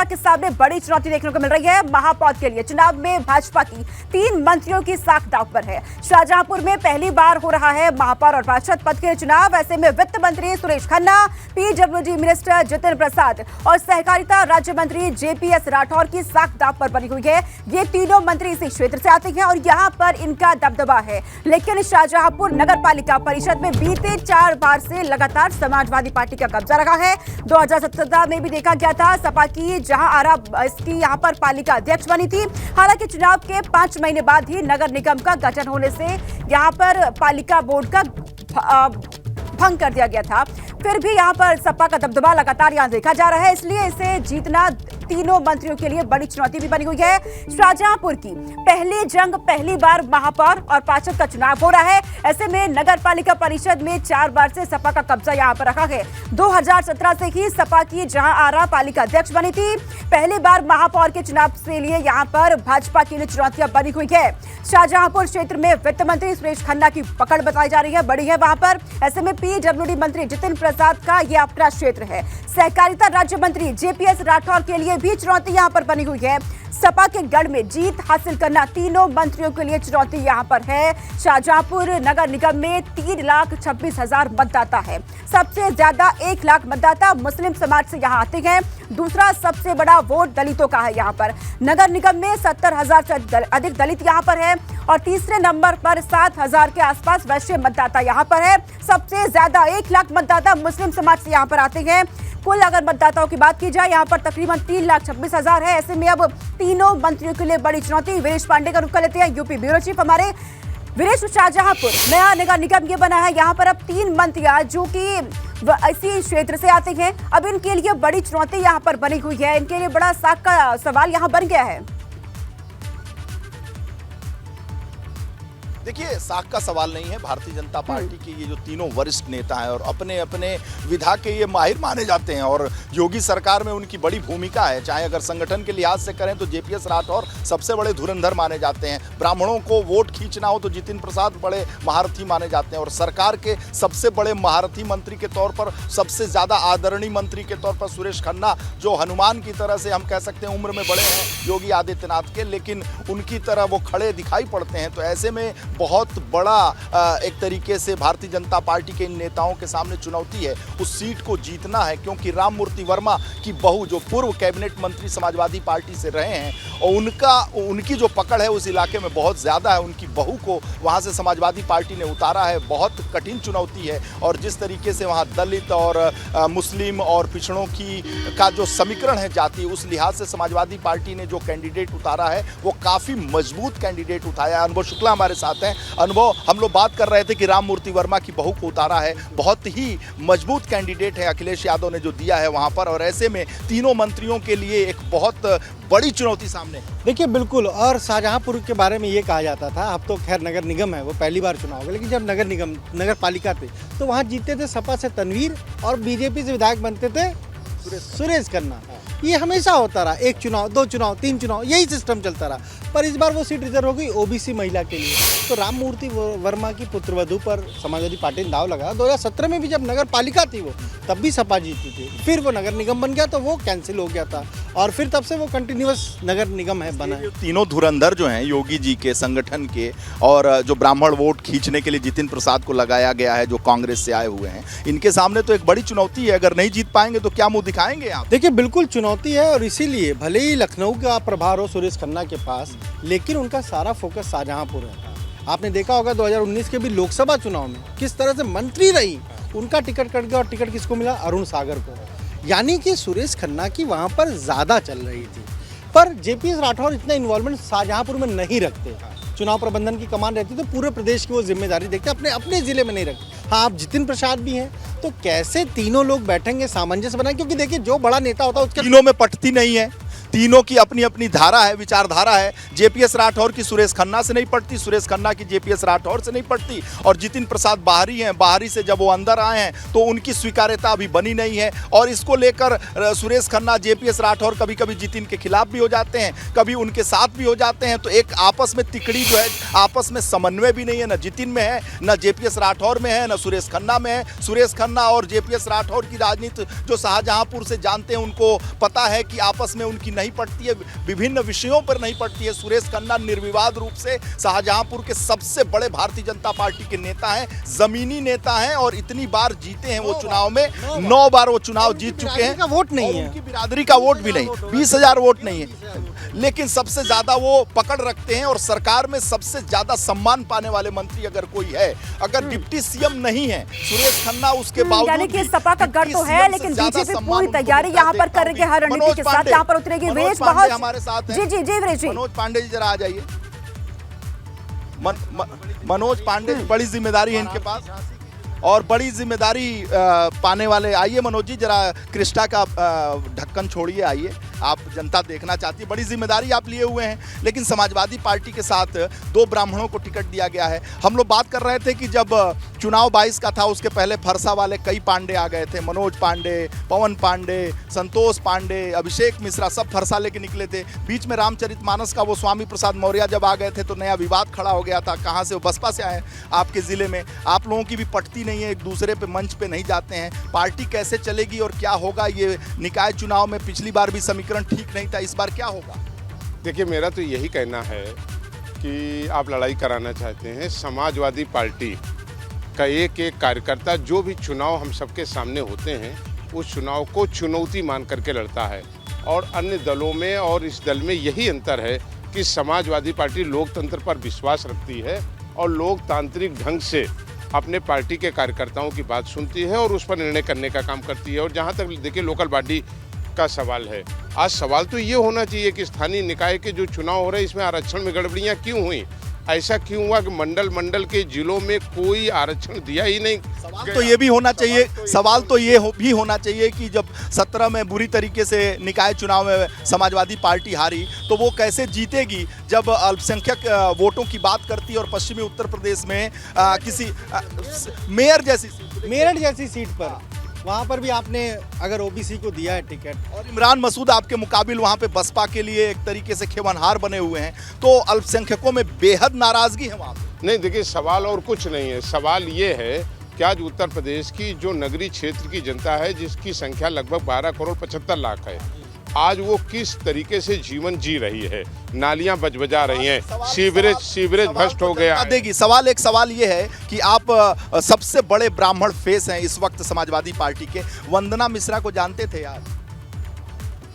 के सामने बड़ी चुनौती देखने को मिल रही है। महापौर के लिए चुनाव में भाजपा की 3 मंत्रियों की साख दांव पर है। शाहजहांपुर में पहली बार हो रहा है महापौर और पार्षद पद के चुनाव। ऐसे में वित्त मंत्री सुरेश खन्ना, पीडब्ल्यूडी मिनिस्टर जितिन प्रसाद और सहकारिता राज्य मंत्री जेपीएस राठौर की साख दांव पर बनी हुई है। ये तीनों मंत्री इसी क्षेत्र से आते हैं और यहाँ पर इनका दबदबा है। लेकिन शाहजहांपुर नगर पालिका परिषद में बीते 4 बार से लगातार समाजवादी पार्टी का कब्जा रहा है। 2017 में भी देखा गया था सपा की जहां आरा इसकी यहां पर पालिका अध्यक्ष बनी थी। हालांकि चुनाव के 5 महीने बाद ही नगर निगम का गठन होने से यहां पर पालिका बोर्ड का भंग कर दिया गया था। फिर भी यहां पर सपा का दबदबा लगातार यहां देखा जा रहा है, इसलिए इसे जीतना तीनों मंत्रियों के लिए बड़ी चुनौती भी बनी हुई है। शाहजहांपुर की पहली जंग, पहली बार महापौर और पार्षद का चुनाव हो रहा है। ऐसे में नगर पालिका परिषद में 4 बार से सपा का कब्जा यहां पर रखा है। 2017 से ही सपा की जहां आरा पालिका अध्यक्ष बनी थी। पहली बार महापौर के चुनाव से लिए यहां पर भाजपा के लिए चुनौतियां बनी हुई है। शाहजहांपुर क्षेत्र में वित्त मंत्री सुरेश खन्ना की पकड़ बताई जा रही है, बड़ी है वहां पर। ऐसे में पीडब्ल्यूडी मंत्री जितिन प्रसाद का यह अपना क्षेत्र है। सहकारिता राज्य मंत्री जेपीएस राठौर के लिए भी चुनौती यहां पर बनी हुई है। सपा के गढ़ में जीत हासिल करना तीनों मंत्रियों के लिए चुनौती यहां पर है। शाहजहांपुर नगर निगम में 3,26,000 मतदाता है। सबसे ज्यादा 1 लाख मतदाता मुस्लिम समाज से यहां आते हैं। दूसरा सबसे बड़ा वोट दलितों का है। यहां पर नगर निगम में 70,000 से अधिक दलित यहां पर है और तीसरे नंबर पर 7,000 के आसपास वैश्य मतदाता यहां पर है। सबसे ज्यादा 1 लाख मतदाता मुस्लिम समाज से यहां पर आते हैं। कुल अगर मतदाताओं की बात की जाए यहाँ पर तकरीबन 3,26,000 है। ऐसे में अब तीनों मंत्रियों के लिए बड़ी चुनौती। वीरेश पांडे का रुख कर लेते हैं, यूपी ब्यूरो चीफ हमारे वीरेश। शाहजहांपुर नया नगर निगम ये बना है, यहाँ पर अब 3 मंत्रियां जो कि इसी क्षेत्र से आते हैं। अब इनके लिए बड़ी चुनौती यहाँ पर बनी हुई है, इनके लिए बड़ा साख का सवाल यहाँ बन गया है। देखिए, साख का सवाल नहीं है। भारतीय जनता पार्टी के ये जो तीनों वरिष्ठ नेता हैं और अपने अपने विधा के ये माहिर माने जाते हैं और योगी सरकार में उनकी बड़ी भूमिका है। चाहे अगर संगठन के लिहाज से करें तो जेपीएस राठौर सबसे बड़े धुरंधर माने जाते हैं। ब्राह्मणों को वोट खींचना हो तो जितिन प्रसाद बड़े महारथी माने जाते हैं और सरकार के सबसे बड़े महारथी मंत्री के तौर पर, सबसे ज़्यादा आदरणीय मंत्री के तौर पर सुरेश खन्ना, जो हनुमान की तरह से हम कह सकते हैं उम्र में बड़े हैं योगी आदित्यनाथ के, लेकिन उनकी तरह वो खड़े दिखाई पड़ते हैं। तो ऐसे में बहुत बड़ा एक तरीके से भारतीय जनता पार्टी के इन नेताओं के सामने चुनौती है। उस सीट को जीतना है क्योंकि राममूर्ति वर्मा की बहू जो पूर्व कैबिनेट मंत्री समाजवादी पार्टी से रहे हैं और उनकी जो पकड़ है उस इलाके में बहुत ज़्यादा है। उनकी बहू को वहाँ से समाजवादी पार्टी ने उतारा है। बहुत कठिन चुनौती है और जिस तरीके से वहाँ दलित और मुस्लिम और पिछड़ों का जो समीकरण है जाति, उस लिहाज से समाजवादी पार्टी ने जो कैंडिडेट उतारा है वो काफ़ी मजबूत कैंडिडेट उठाया। अनुभव शुक्ला हमारे साथ हैं। अनुभव, हम लोग बात कर रहे थे कि राममूर्ति वर्मा की बहू को उतारा है, बहुत ही मजबूत कैंडिडेट है अखिलेश यादव ने जो दिया है वहां पर, और ऐसे में तीनों मंत्रियों के लिए एक बहुत बड़ी चुनौती सामने। देखिए बिल्कुल, और शाहजहांपुर के बारे में ये कहा जाता था, अब तो खैर नगर निगम है, वो पहली बार चुनाव होगा, लेकिन जब नगर पालिका थे तो वहाँ जीतते थे सपा से तनवीर और बीजेपी से विधायक बनते थे सुरेश खन्ना। ये हमेशा होता रहा, 1 चुनाव, 2 चुनाव, 3 चुनाव, यही सिस्टम चलता रहा। पर इस बार वो सीट रिजर्व हो गई ओबीसी महिला के लिए। तो राममूर्ति वर्मा की पुत्रवधू पर समाजवादी पार्टी ने दाव लगा। 2017 में भी जब नगर पालिका थी वो, तब भी सपा जीती थी। फिर वो नगर निगम बन गया तो वो कैंसिल हो गया था और फिर तब से वो कंटिन्यूअस नगर निगम है बना है। तीनों धुरंधर जो हैं योगी जी के संगठन के, और जो ब्राह्मण वोट खींचने के लिए जितिन प्रसाद को लगाया गया है जो कांग्रेस से आए हुए हैं, इनके सामने तो एक बड़ी चुनौती है। अगर नहीं जीत पाएंगे तो क्या मुंह दिखाएंगे आप? देखिए बिल्कुल चुनौती है और इसीलिए भले ही लखनऊ का प्रभार हो सुरेश खन्ना के पास, लेकिन उनका सारा फोकस शाहजहांपुर है। आपने देखा होगा 2019 के भी लोकसभा चुनाव में किस तरह से मंत्री रही, उनका टिकट कट गया और टिकट किसको मिला? अरुण सागर को। यानी कि सुरेश खन्ना की वहाँ पर ज़्यादा चल रही थी। पर जेपीएस राठौर इतना इन्वॉल्वमेंट शाहजहांपुर में नहीं रखते। चुनाव प्रबंधन की कमान रहती तो पूरे प्रदेश की वो जिम्मेदारी देखते, अपने ज़िले में नहीं रखते। हाँ, आप जितिन प्रसाद भी हैं तो कैसे तीनों लोग बैठेंगे, सामंजस्य बनाए? क्योंकि देखिए जो बड़ा नेता होता है उसके तीनों में पटती नहीं है। तीनों की अपनी अपनी धारा है, विचारधारा है। जेपीएस राठौर की सुरेश खन्ना से नहीं पड़ती, सुरेश खन्ना की जेपीएस राठौर से नहीं पड़ती, और जितिन प्रसाद बाहरी हैं, बाहरी से जब वो अंदर आए हैं तो उनकी स्वीकार्यता अभी बनी नहीं है। और इसको लेकर सुरेश खन्ना, जेपीएस राठौर कभी कभी जितिन के खिलाफ भी हो जाते हैं, कभी उनके साथ भी हो जाते हैं। तो एक आपस में तिकड़ी जो है, आपस में समन्वय भी नहीं है, न जितिन में है, न जेपीएस राठौर में है, न सुरेश खन्ना में है। सुरेश खन्ना और जेपीएस राठौर की राजनीति जो शाहजहांपुर से जानते हैं उनको पता है कि आपस में उनकी नहीं पड़ती है, विभिन्न विषयों पर नहीं पड़ती है। सुरेश खन्ना निर्विवाद रूप से शाहजहांपुर के सबसे बड़े भारतीय जनता पार्टी के नेता हैं, जमीनी नेता हैं, और इतनी बार जीते हैं वो चुनाव में, 9 बार वो चुनाव जीत चुके हैं। वोट नहीं है, उनकी बिरादरी का वोट भी नहीं, 20,000 वोट नहीं है, लेकिन सबसे ज्यादा वो पकड़ रखते हैं। और सरकार में सबसे ज्यादा सम्मान पाने वाले मंत्री अगर कोई है, अगर डिप्टी सीएम नहीं है सुरेश खन्ना, उसके बावजूद यानी कि सपा का गढ़ तो है, लेकिन बीजेपी पूरी तैयारी यहाँ पर करेगी, हर रणनीति के साथ यहाँ पर उतरेगी। वीरेश बहुत हमारे साथ जी जी जी वीरेश जी। मनोज पांडे जी जरा आ जाइए। मनोज पांडे, बड़ी जिम्मेदारी है इनके पास और बड़ी जिम्मेदारी पाने वाले। आइए मनोज जी, जरा कृष्णा का ढक्कन छोड़िए, आइए, आप जनता देखना चाहती है, बड़ी जिम्मेदारी आप लिए हुए हैं। लेकिन समाजवादी पार्टी के साथ 2 ब्राह्मणों को टिकट दिया गया है। हम लोग बात कर रहे थे कि जब चुनाव 22 का था उसके पहले फरसा वाले कई पांडे आ गए थे, मनोज पांडे, पवन पांडे, संतोष पांडे, अभिषेक मिश्रा, सब फरसा लेके निकले थे। बीच में रामचरितमानस का वो स्वामी प्रसाद मौर्य जब आ गए थे तो नया विवाद खड़ा हो गया था। कहाँ से वो बसपा से आए आपके ज़िले में, आप लोगों की भी पटती नहीं है, एक दूसरे पे मंच पे नहीं जाते हैं। पार्टी कैसे चलेगी और क्या होगा? ये निकाय चुनाव में पिछली बार भी समीकरण ठीक नहीं था, इस बार क्या होगा? देखिए, मेरा तो यही कहना है कि आप लड़ाई कराना चाहते हैं। समाजवादी पार्टी का एक एक कार्यकर्ता जो भी चुनाव हम सबके सामने होते हैं उस चुनाव को चुनौती मान करके लड़ता है। और अन्य दलों में और इस दल में यही अंतर है कि समाजवादी पार्टी लोकतंत्र पर विश्वास रखती है और लोकतांत्रिक ढंग से अपने पार्टी के कार्यकर्ताओं की बात सुनती है और उस पर निर्णय करने का काम करती है। और जहाँ तक देखिए लोकल बॉडी का सवाल है, आज सवाल तो ये होना चाहिए कि स्थानीय निकाय के जो चुनाव हो रहे हैं इसमें आरक्षण में गड़बड़ियाँ क्यों हुई? ऐसा क्यों हुआ कि मंडल के जिलों में कोई आरक्षण दिया ही नहीं? सवाल तो ये भी होना चाहिए, सवाल तो ये भी होना चाहिए कि जब 17 में बुरी तरीके से निकाय चुनाव में समाजवादी पार्टी हारी तो वो कैसे जीतेगी जब अल्पसंख्यक वोटों की बात करती है और पश्चिमी उत्तर प्रदेश में किसी मेरठ जैसी सीट पर वहाँ पर भी आपने अगर ओबीसी को दिया है टिकट, और इमरान मसूद आपके मुकाबिल वहाँ पे बसपा के लिए एक तरीके से खेवनहार बने हुए हैं, तो अल्पसंख्यकों में बेहद नाराजगी है वहाँ पे। नहीं, देखिए सवाल और कुछ नहीं है। सवाल ये है कि आज उत्तर प्रदेश की जो नगरीय क्षेत्र की जनता है जिसकी संख्या लगभग 12 करोड़ 75 लाख है, आज वो किस तरीके से जीवन जी रही है। नालियां बजबजा रही हैं, सीवरेज भ्रष्ट हो गया देगी। एक सवाल ये है कि आप सबसे बड़े ब्राह्मण फेस हैं इस वक्त समाजवादी पार्टी के, वंदना मिश्रा को जानते थे यार?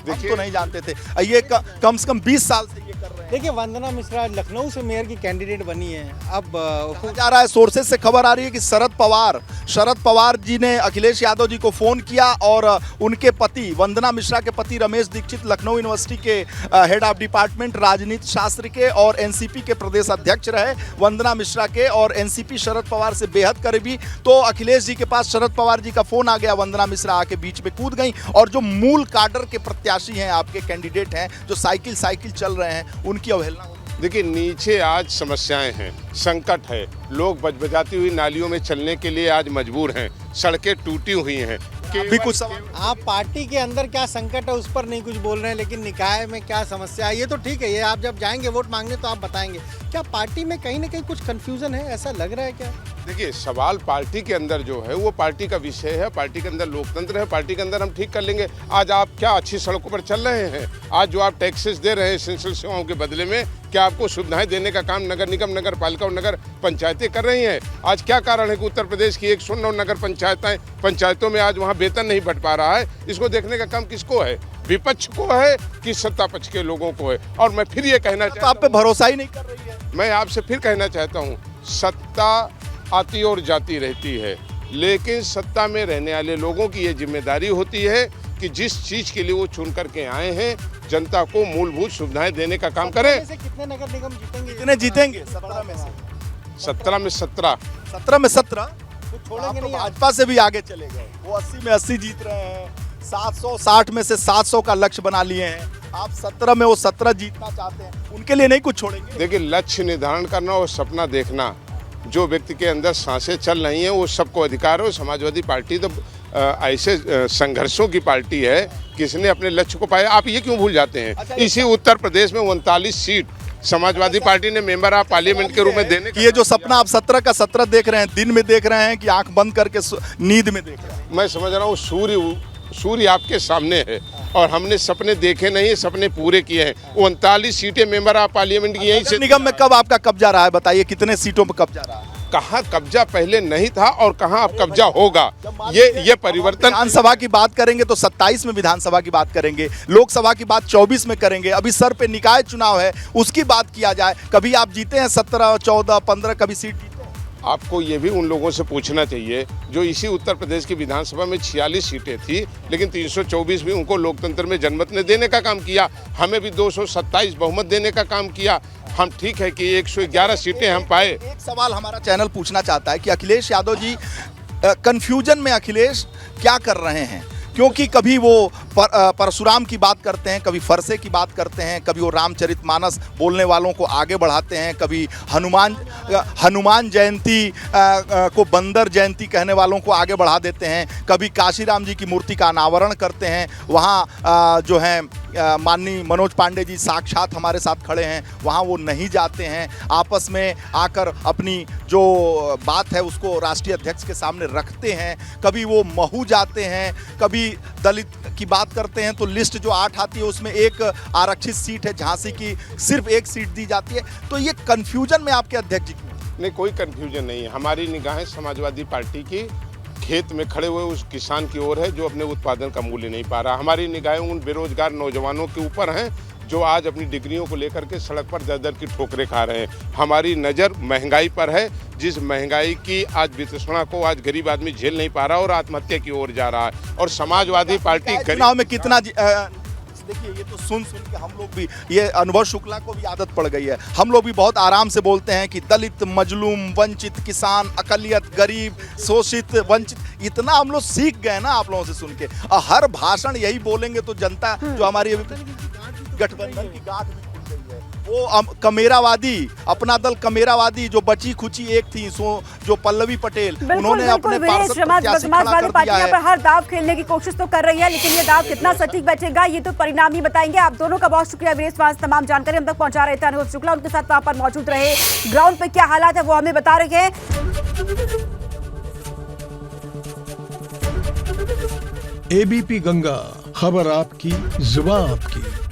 देखिए तो नहीं जानते थे, ये कम से कम 20 साल से ये कर रहे हैं। देखिए वंदना मिश्रा लखनऊ से मेयर की कैंडिडेट बनी है। अब कहा जा रहा है, सोर्सेज से खबर आ रही है कि शरद पवार जी ने अखिलेश यादव जी को फोन किया और उनके पति वंदना मिश्रा के पति रमेश दीक्षित लखनऊ यूनिवर्सिटी के हेड ऑफ डिपार्टमेंट राजनीति शास्त्र के और एनसीपी के प्रदेश अध्यक्ष रहे वंदना मिश्रा के, और एनसीपी शरद पवार से बेहद करीबी। तो अखिलेश जी के पास शरद पवार जी का फोन आ गया, वंदना मिश्रा आके बीच में कूद गई और जो मूल काडर के प्रत्याशी हैं, आपके कैंडिडेट हैं, जो साइकिल चल रहे हैं, उनकी अवहेलना। देखिए नीचे आज समस्याएं हैं, संकट है, लोग बजबजाती हुई नालियों में चलने के लिए आज मजबूर हैं, सड़कें टूटी हुई हैं। भी कुछ आप पार्टी के अंदर क्या संकट है उस पर नहीं कुछ बोल रहे हैं, लेकिन निकाय में क्या समस्या है ये तो ठीक है, ये आप जब जाएंगे वोट मांगने तो आप बताएंगे। क्या पार्टी में कहीं ना कहीं कुछ कंफ्यूजन है, ऐसा लग रहा है क्या? देखिए सवाल पार्टी के अंदर जो है वो पार्टी का विषय है, पार्टी के अंदर लोकतंत्र है, पार्टी के अंदर हम ठीक कर लेंगे। आज आप क्या अच्छी सड़कों पर चल रहे हैं? आज जो आप टैक्सेस दे रहे हैं एसेंशियल सेवाओं के बदले में, क्या आपको सुविधाएं देने का काम नगर निगम, नगर पालिका और नगर पंचायतें कर रही हैं? आज क्या कारण है कि उत्तर प्रदेश की 109 नगर पंचायतों में आज वहाँ वेतन नहीं बढ़ पा रहा है? इसको देखने का काम किसको है? विपक्ष को है कि सत्ता पक्ष के लोगों को है? और मैं फिर ये कहना चाहता हूं, आप पे भरोसा ही नहीं कर रही है। मैं आपसे फिर कहना चाहता हूँ, सत्ता आती और जाती रहती है, लेकिन सत्ता में रहने वाले लोगों की ये जिम्मेदारी होती है कि जिस चीज के लिए वो चुन करके आए हैं जनता को मूलभूत सुविधाएं देने का काम करें। कितने नगर निगम जीतेंगे? कितने जीतेंगे? 17 में से 17 में 17 17 में 17 कुछ छोड़ेंगे नहीं। भाजपा से भी आगे चले गए, वो 80 में 80 जीत रहे हैं, 760 में से 700 का लक्ष्य बना लिए हैं। आप 17 में वो 17 जीतना चाहते हैं, उनके लिए नहीं कुछ छोड़ेंगे? देखिए, लक्ष्य निर्धारण करना और सपना देखना, जो व्यक्ति के अंदर सांसें चल रही हैं वो सबको अधिकार है। समाजवादी पार्टी तो ऐसे संघर्षों की पार्टी है, किसने अपने लक्ष्य को पाया। आप ये क्यों भूल जाते हैं? इसी उत्तर प्रदेश में 39 सीट समाजवादी पार्टी ने मेंबर ऑफ पार्लियामेंट के रूप में देने ये जो सपना आप 17 का 17 देख रहे हैं, दिन में देख रहे हैं कि आंख बंद करके नींद में देख रहे हैं? मैं समझ रहा हूँ सूर्य आपके सामने है और हमने सपने देखे नहीं, सपने पूरे किए हैं। 39 सीटें मेंबर ऑफ पार्लियामेंट की यहीं से। निगम में कब आपका कब्जा रहा है, बताइए कितने सीटों पर कब्जा रहा है? कहाँ कब्जा पहले नहीं था और कहाँ अब कब्जा होगा, ये परिवर्तन। विधानसभा की बात करेंगे तो 27 में विधानसभा की बात करेंगे, लोकसभा की बात 24 में करेंगे, अभी सर पे निकाय चुनाव है उसकी बात किया जाए। कभी आप जीते हैं 17, 14, 15 कभी सीट जीते हैं? आपको ये भी उन लोगों से पूछना चाहिए जो इसी उत्तर प्रदेश की विधानसभा में 46 सीटें थी, लेकिन 324 भी उनको लोकतंत्र में जनमत ने देने का काम किया। हमें भी 227 बहुमत देने का काम किया। हम ठीक है कि 111 सीटें हम पाए। एक सवाल हमारा चैनल पूछना चाहता है कि अखिलेश यादव जी कंफ्यूजन में अखिलेश क्या कर रहे हैं? क्योंकि कभी वो परशुराम की बात करते हैं, कभी फरसे की बात करते हैं, कभी वो रामचरितमानस बोलने वालों को आगे बढ़ाते हैं, कभी हनुमान जयंती को बंदर जयंती कहने वालों को आगे बढ़ा देते हैं, कभी काशीराम जी की मूर्ति का अनावरण करते हैं। वहाँ जो है माननीय मनोज पांडे जी साक्षात हमारे साथ खड़े हैं, वहाँ वो नहीं जाते हैं, आपस में आकर अपनी जो बात है उसको राष्ट्रीय अध्यक्ष के सामने रखते हैं। कभी वो महू जाते हैं, कभी दलित की बात करते हैं तो लिस्ट जो 8 आती है उसमें एक आरक्षित सीट है, झांसी की सिर्फ एक सीट दी जाती है। तो ये कन्फ्यूजन में आपके अध्यक्ष जी क्यों? नहीं, कोई कन्फ्यूजन नहीं है। हमारी निगाहें समाजवादी पार्टी की खेत में खड़े हुए उस किसान की ओर है जो अपने उत्पादन का मूल्य नहीं पा रहा। हमारी निगाहें उन बेरोजगार नौजवानों के ऊपर हैं जो आज अपनी डिग्रियों को लेकर के सड़क पर दर दर की ठोकरें खा रहे हैं। हमारी नज़र महंगाई पर है, जिस महंगाई की आज वितृष्णा को आज गरीब आदमी झेल नहीं पा रहा और आत्महत्या की ओर जा रहा है। और समाजवादी पार्टी चुनाव में कितना देखिए, ये तो सुन के हम लोग भी, ये अनुभव शुक्ला को भी आदत पड़ गई है, हम लोग भी बहुत आराम से बोलते हैं कि दलित, मजलूम, वंचित, किसान, अकलियत, गरीब, शोषित, वंचित, इतना हम लोग सीख गए ना आप लोगों से सुन के। और हर भाषण यही बोलेंगे तो जनता जो हमारी गठबंधन की गांठ भी खुल गई है। वो कमेरावादी, अपना दल कमेरावादी जो बची खुची एक थी जो पल्लवी पटेल, उन्होंने अपने समाजवादी पार्टी यहाँ पर हर दाव खेलने की कोशिश तो कर रही है, लेकिन ये दाव कितना सटीक बैठेगा ये तो परिणाम ही बताएंगे। आप दोनों का बहुत शुक्रिया वीरेश, वहां से तमाम जानकारी हम तक पहुंचा रहे थे अनुभव शुक्ला, उनके साथ वहां पर मौजूद रहे, ग्राउंड पे क्या हालात है वो हमें बता रहे हैं। एबीपी गंगा, खबर आपकी, जुबान आपकी।